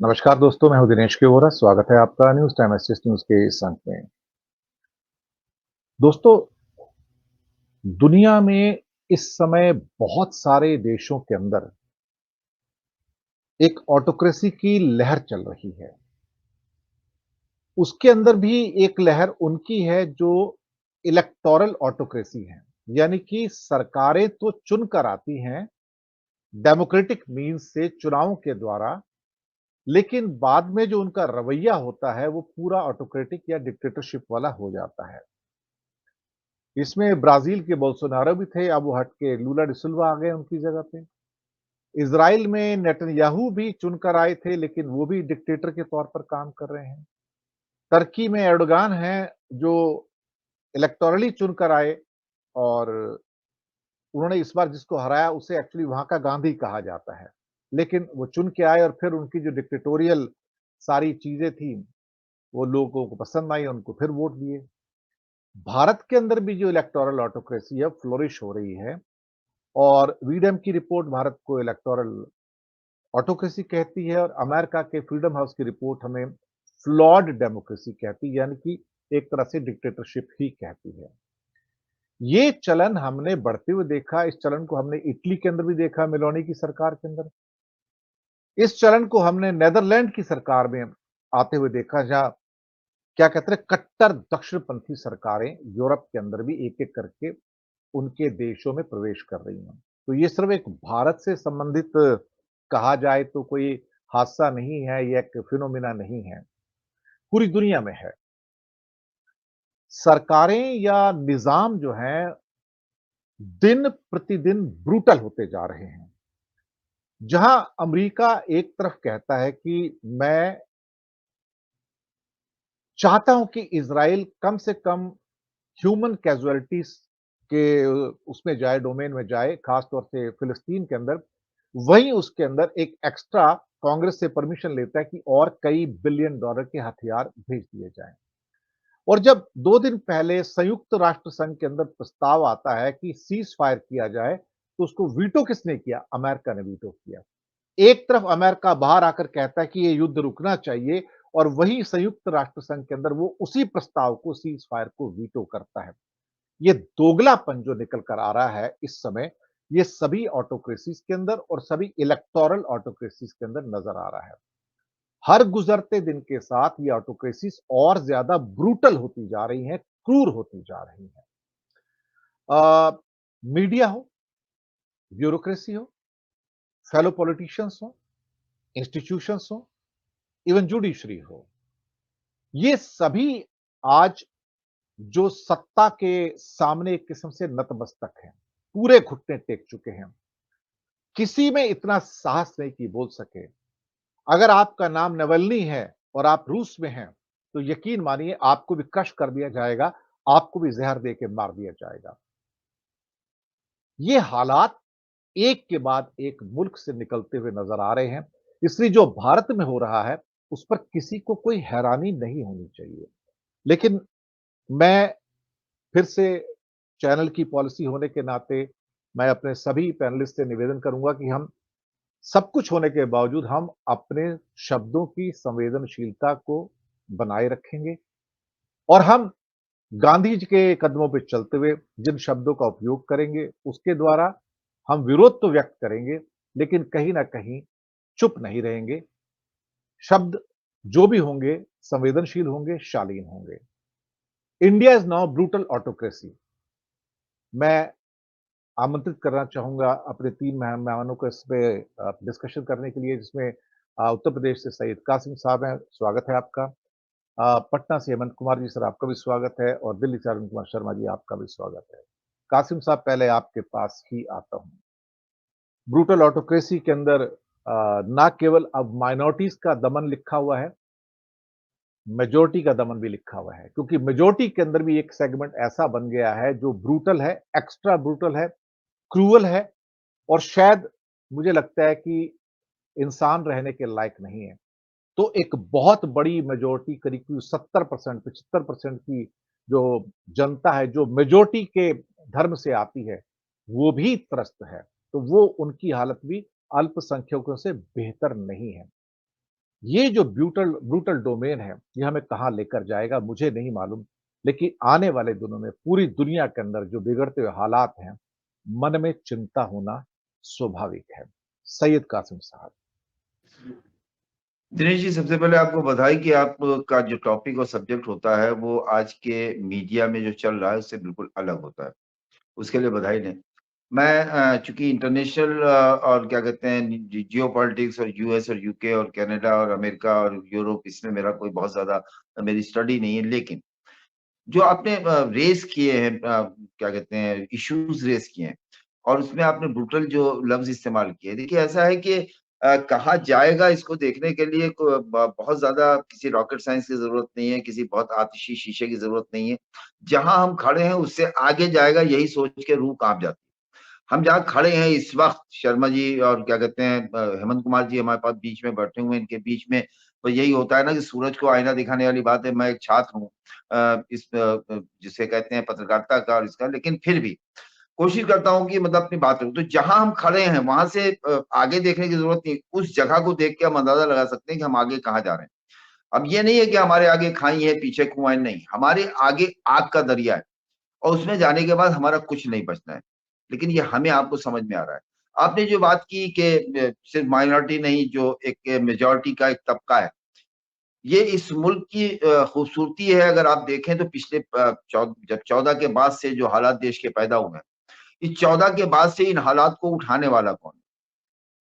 नमस्कार दोस्तों, मैं हूं दिनेश के वोरा। स्वागत है आपका न्यूज़ टाइम एसएस न्यूज़ के इस अंक में। दोस्तों, दुनिया में इस समय बहुत सारे देशों के अंदर एक ऑटोक्रेसी की लहर चल रही है। उसके अंदर भी एक लहर उनकी है जो इलेक्टोरल ऑटोक्रेसी है। यानी कि सरकारें तो चुनकर आती हैं, डेमोक्रेटिक मीन्स से चुनावों के द्वारा, लेकिन बाद में जो उनका रवैया होता है, वो पूरा ऑटोक्रेटिक या डिक्टेटरशिप वाला हो जाता है। इसमें ब्राज़ील के बोल्सोनारो भी थे, अब वो हट के लूला डी सिल्वा आ गए उनकी जगह पे। इज़राइल में नेतन्याहू भी चुनकर आए थे, लेकिन वो भी डिक्टेटर के तौर पर काम कर रहे हैं। टर्की में एर्डोगान हैं, जो इलेक्टोरली चुनकर आए और उन्होंने इस बार जिसको हराया, उसे एक्चुअली वहाँ का गांधी कहा जाता है। लेकिन वो चुन के आए और फिर उनकी जो डिक्टेटोरियल सारी चीज़ें थी, वो लोगों को पसंद आई, उनको फिर वोट दिए। भारत के अंदर भी जो इलेक्टोरल ऑटोक्रेसी है, फ्लोरिश हो रही है। और वीडम की रिपोर्ट भारत को इलेक्टोरल ऑटोक्रेसी कहती है और अमेरिका के फ्रीडम हाउस की रिपोर्ट हमें फ्लॉड डेमोक्रेसी कहती है, यानी कि एक तरह से डिक्टेटरशिप ही कहती है। ये चलन हमने बढ़ते हुए देखा। इस चलन को हमने इटली के अंदर भी देखा, मेलोनी की सरकार के अंदर। इस चलन को हमने नेदरलैंड की सरकार में आते हुए देखा, जहां क्या कहते हैं, कट्टर दक्षिणपंथी सरकारें यूरोप के अंदर भी एक एक करके उनके देशों में प्रवेश कर रही हैं। तो ये सिर्फ एक भारत से संबंधित कहा जाए तो कोई हादसा नहीं है, ये एक फिनोमिना नहीं है, पूरी दुनिया में है। सरकारें या निज़ाम जो हैं, दिन प्रतिदिन ब्रूटल होते जा रहे हैं। जहां अमेरिका एक तरफ कहता है कि मैं चाहता हूं कि इज़राइल कम से कम ह्यूमन कैज़ुअल्टीज़ के उसमें जाए, डोमेन में जाए, खास तौर से फ़िलिस्तीन के अंदर। वहीं उसके अंदर एक एक्स्ट्रा कांग्रेस से परमिशन लेता है कि और कई बिलियन डॉलर के हथियार भेज दिए जाएँ। और जब 2 दिन पहले संयुक्त राष्ट्र संघ के अंदर प्रस्ताव आता है कि सीज़ फायर किया जाए, तो उसको वीटो किसने किया? अमेरिका ने वीटो किया। एक तरफ अमेरिका बाहर आकर कहता है कि ये युद्ध रुकना चाहिए और वहीं संयुक्त राष्ट्र संघ के अंदर वो उसी प्रस्ताव को, सीज़ फायर को वीटो करता है। ये दोगलापन जो निकल कर आ रहा है इस समय, ये सभी ऑटोक्रेसीज़ के अंदर और सभी इलेक्टोरल ऑटोक्रेसीज़ के अंदर नज़र आ रहा है। हर गुज़रते दिन के साथ ये ऑटोक्रेसीज़ और ज़्यादा ब्रूटल होती जा रही हैं, क्रूर होती जा रही हैं। मीडिया हो, ब्यूरोक्रेसी हो, फेलो पॉलिटिशियंस हो, इंस्टीट्यूशंस हो, इवन जुडिशरी हो, ये सभी आज जो सत्ता के सामने एक किस्म से नतमस्तक हैं, पूरे घुटने टेक चुके हैं। किसी में इतना साहस नहीं कि बोल सके। अगर आपका नाम नवल्नी है और आप रूस में हैं, तो यकीन मानिए आपको भी क्रश कर दिया जाएगा, आपको भी ज़हर देके मार दिया जाएगा। ये हालात एक के बाद एक मुल्क से निकलते हुए नज़र आ रहे हैं। इसलिए जो भारत में हो रहा है, उस पर किसी को कोई हैरानी नहीं होनी चाहिए। लेकिन मैं फिर से चैनल की पॉलिसी होने के नाते मैं अपने सभी पैनलिस्ट से निवेदन करूँगा कि हम सब कुछ होने के बावजूद हम अपने शब्दों की संवेदनशीलता को बनाए रखेंगे और हम गांधी जी के कदमों पे चलते हुए जिन शब्दों का उपयोग करेंगे, उसके द्वारा हम विरोध तो व्यक्त करेंगे, लेकिन कहीं न कहीं चुप नहीं रहेंगे। शब्द जो भी होंगे, संवेदनशील होंगे, शालीन होंगे। India is now brutal autocracy. मैं आमंत्रित करना चाहूँगा अपने 3 मेहमानों को इस पे डिस्कशन करने के लिए, जिसमें उत्तर प्रदेश से सैयद कासिम साहब हैं, स्वागत है आपका। पटना से हेमंत कुमार जी, सर आपका भी स्वागत है और दिल्ली से अरुण कुमार शर्मा जी, आपका भी स्वागत है। कासिम साहब, पहले आपके पास ही आता हूँ। ब्रूटल ऑटोक्रेसी के अंदर ना केवल अब माइनॉरिटीज़ का दमन लिखा हुआ है, मेजॉरिटी का दमन भी लिखा हुआ है, क्योंकि मेजॉरिटी के अंदर भी एक सेगमेंट ऐसा बन गया है जो ब्रूटल है, एक्स्ट्रा ब्रूटल है, क्रूअल है और शायद मुझे लगता है कि इंसान रहने के लायक नहीं है। तो एक बहुत बड़ी मेजॉरिटी, करीब 70% 75% की जो जनता है, जो मेजॉरिटी के धर्म से आती है, वो भी त्रस्त है। तो वो उनकी हालत भी अल्पसंख्यकों से बेहतर नहीं है। ये जो ब्रूटल ब्रूटल डोमेन है, ये हमें कहाँ लेकर जाएगा मुझे नहीं मालूम। लेकिन आने वाले दिनों में पूरी दुनिया के अंदर जो बिगड़ते हुए हालात हैं, मन में चिंता होना स्वाभाविक है। सैयद कासिम साहब। दिनेश जी, सबसे पहले आपको बधाई कि आपका जो टॉपिक और सब्जेक्ट होता है वो आज के मीडिया में जो चल रहा है उससे बिल्कुल अलग होता है। उसके लिए बधाई दें। मैं चूंकि इंटरनेशनल और क्या कहते हैं जियो पॉलिटिक्स और यूएस और यूके और कनाडा और अमेरिका और यूरोप, इसमें मेरा कोई बहुत ज्यादा मेरी स्टडी नहीं है, लेकिन जो आपने रेस किए हैं, क्या कहते हैं इश्यूज रेस किए हैं, और उसमें आपने ब्रूटल जो लफ्ज इस्तेमाल किए, देखिए ऐसा है कि कहा जाएगा इसको देखने के लिए बहुत ज्यादा किसी रॉकेट साइंस की जरूरत नहीं है, किसी बहुत आतिशी शीशे की जरूरत नहीं है। जहां हम खड़े हैं उससे आगे जाएगा, यही सोच के रूह कांप जाती है। हम जहाँ खड़े हैं इस वक्त, शर्मा जी और क्या कहते हैं हेमंत कुमार जी हमारे पास बीच में बैठे हुए हैं, इनके बीच में तो यही होता है ना कि सूरज को आईना दिखाने वाली बात है। मैं एक छात्र हूँ जिसे कहते हैं पत्रकारिता का और इसका, लेकिन फिर भी कोशिश करता हूँ कि मतलब अपनी बात करूँ। तो जहां हम खड़े हैं वहां से आगे देखने की जरूरत नहीं, उस जगह को देख के हम अंदाजा लगा सकते हैं कि हम आगे कहाँ जा रहे हैं। अब ये नहीं है कि हमारे आगे खाई है पीछे कुआं है, नहीं, हमारे आगे आग का दरिया है और उसमें जाने के बाद हमारा कुछ नहीं बचना है। लेकिन ये हमें आपको समझ में आ रहा है। आपने जो बात की कि सिर्फ माइनॉरिटी नहीं, जो एक मेजॉरिटी का एक तबका है, ये इस मुल्क की खूबसूरती है। अगर आप देखें तो पिछले जब 14 के बाद से जो हालात देश के पैदा हुए हैं, इस 14 के बाद से इन हालात को उठाने वाला कौन है?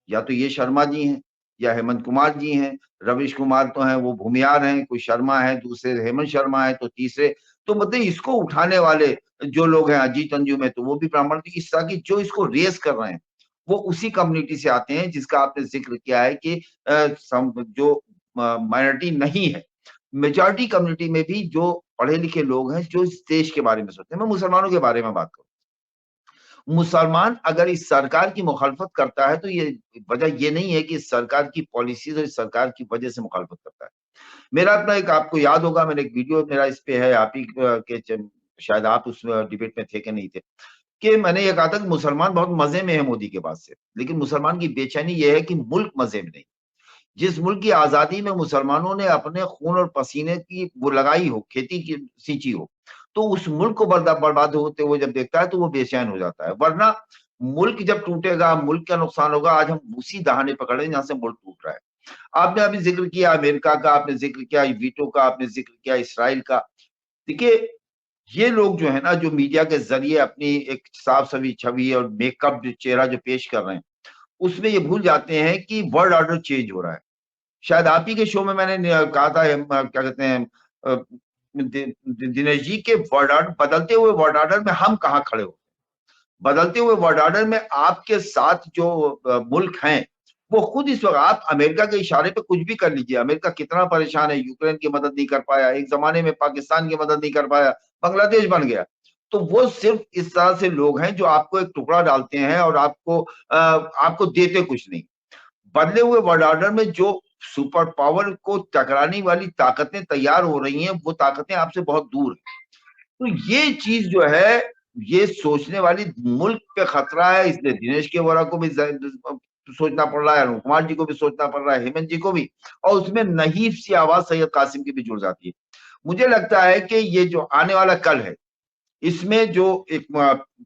या तो ये शर्मा जी हैं, या हेमंत कुमार जी हैं, रवीश कुमार तो हैं वो भूमियार हैं, कोई शर्मा है, दूसरे हेमंत शर्मा है, तो तीसरे, तो मतलब इसको उठाने वाले जो लोग हैं, अजीत अंजू में तो वो भी ब्राह्मण थी। इस तरह की जो इसको रेस कर रहे हैं वो उसी कम्युनिटी से आते हैं जिसका आपने जिक्र किया है कि जो माइनॉरिटी नहीं है, मेजॉरिटी कम्युनिटी में भी जो पढ़े लिखे लोग हैं जो इस देश के बारे में सोचते हैं। मैं मुसलमानों के बारे में बात करूं, मुसलमान अगर इस सरकार की मुखालफत करता है तो ये वजह ये नहीं है कि इस सरकार की पॉलिसीज और इस सरकार की वजह से मुखालफत करता है। मेरा अपना एक, आपको याद होगा, मैंने एक वीडियो मेरा इस पे है, आप ही शायद आप उस डिबेट में थे कि नहीं थे, कि मैंने ये कहा था कि मुसलमान बहुत मजे में है मोदी के बाद से, लेकिन मुसलमान की बेचैनी ये है कि मुल्क मजे में नहीं। जिस मुल्क की आजादी में मुसलमानों ने अपने खून और पसीने की वो लगाई हो, खेती की सींची हो, तो उस मुल्क को बर्बाद होते हुए जब देखता है तो वो बेचैन हो जाता है। वरना मुल्क जब टूटेगा, मुल्क का नुकसान होगा। आज हम उसी दहाने पकड़े जहां से मुल्क टूट रहा है। आपने अभी जिक्र किया अमेरिका का, आपने जिक्र किया वीटो का, आपने जिक्र किया इसराइल का। देखिए, ये लोग जो है ना, जो मीडिया के जरिए अपनी एक साफ सभी छवि और मेकअप जो चेहरा जो पेश कर रहे हैं, उसमें ये भूल जाते हैं कि वर्ल्ड ऑर्डर चेंज हो रहा है। शायद आप ही के शो में मैंने कहा था, क्या कहते हैं दिनेश जी के, वर्ल्ड ऑर्डर, बदलते हुए वर्ल्ड ऑर्डर में हम कहाँ खड़े हो। बदलते हुए वर्ल्ड ऑर्डर में आपके साथ जो मुल्क हैं वो खुद इस वक्त, आप अमेरिका के इशारे पे कुछ भी कर लीजिए। अमेरिका कितना परेशान है, यूक्रेन की मदद नहीं कर पाया, एक जमाने में पाकिस्तान की मदद नहीं कर पाया, बांग्लादेश बन गया। तो वो सिर्फ इस तरह से लोग हैं जो आपको एक टुकड़ा डालते हैं और आपको देते कुछ नहीं। बदले हुए वर्ल्ड ऑर्डर में जो सुपर पावर को टकराने वाली ताकतें तैयार हो रही हैं, वो ताकतें आपसे बहुत दूर हैं। तो ये चीज जो है, ये सोचने वाली, मुल्क पे खतरा है, इसलिए दिनेश के वोरा को भी सोचना पड़ रहा है, अरुण कुमार जी को भी सोचना पड़ रहा है, हेमंत जी को भी, और उसमें नहीफ सी आवाज सैयद कासिम की भी जुड़ जाती है। मुझे लगता है कि ये जो आने वाला कल है, इसमें जो एक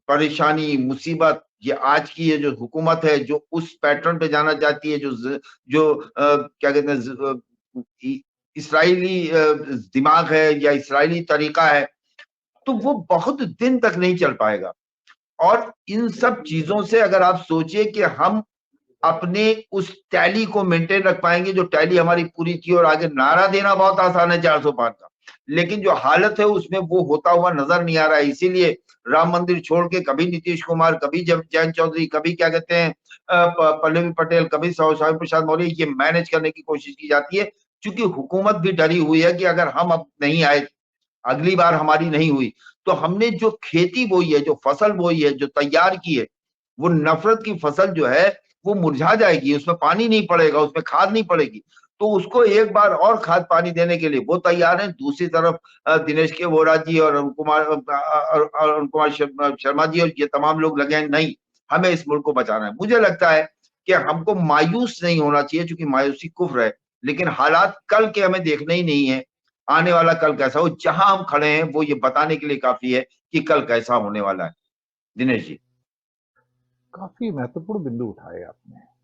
परेशानी, मुसीबत, ये आज की ये जो हुकूमत है जो उस पैटर्न पे जाना चाहती है, जो क्या कहते हैं इसराइली दिमाग है या इसराइली तरीका है, तो वो बहुत दिन तक नहीं चल पाएगा। और इन सब चीजों से अगर आप सोचिए कि हम अपने उस टैली को मेंटेन रख पाएंगे, जो टैली हमारी पूरी थी, और आगे नारा देना बहुत आसान है 400 पार का, लेकिन जो हालत है उसमें वो होता हुआ नजर नहीं आ रहा है। इसीलिए राम मंदिर छोड़ के कभी नीतीश कुमार, कभी जयंत चौधरी, कभी क्या कहते हैं पल्लवी पटेल, कभी स्वामी प्रसाद मौर्य, ये मैनेज करने की कोशिश की जाती है। क्योंकि हुकूमत भी डरी हुई है कि अगर हम अब नहीं आए, अगली बार हमारी नहीं हुई, तो हमने जो खेती बोई है, जो फसल बोई है, जो तैयार की है, वो नफरत की फसल जो है वो मुरझा जाएगी, उसमें पानी नहीं पड़ेगा, उसमें खाद नहीं पड़ेगी। तो उसको एक बार और खाद पानी देने के लिए वो तैयार है। दूसरी तरफ दिनेश के वोरा जी और अरुण कुमार शर्मा जी और ये तमाम लोग लगे हैं, नहीं, हमें इस मुल्क को बचाना है। मुझे लगता है कि हमको मायूस नहीं होना चाहिए, क्योंकि मायूसी कुफ्र है, लेकिन हालात कल के हमें देखने ही नहीं है, आने वाला कल कैसा हो, जहां हम खड़े हैं वो ये बताने के लिए काफी है कि कल कैसा होने वाला है। दिनेश जी। काफी महत्वपूर्ण बिंदु उठाए आपने।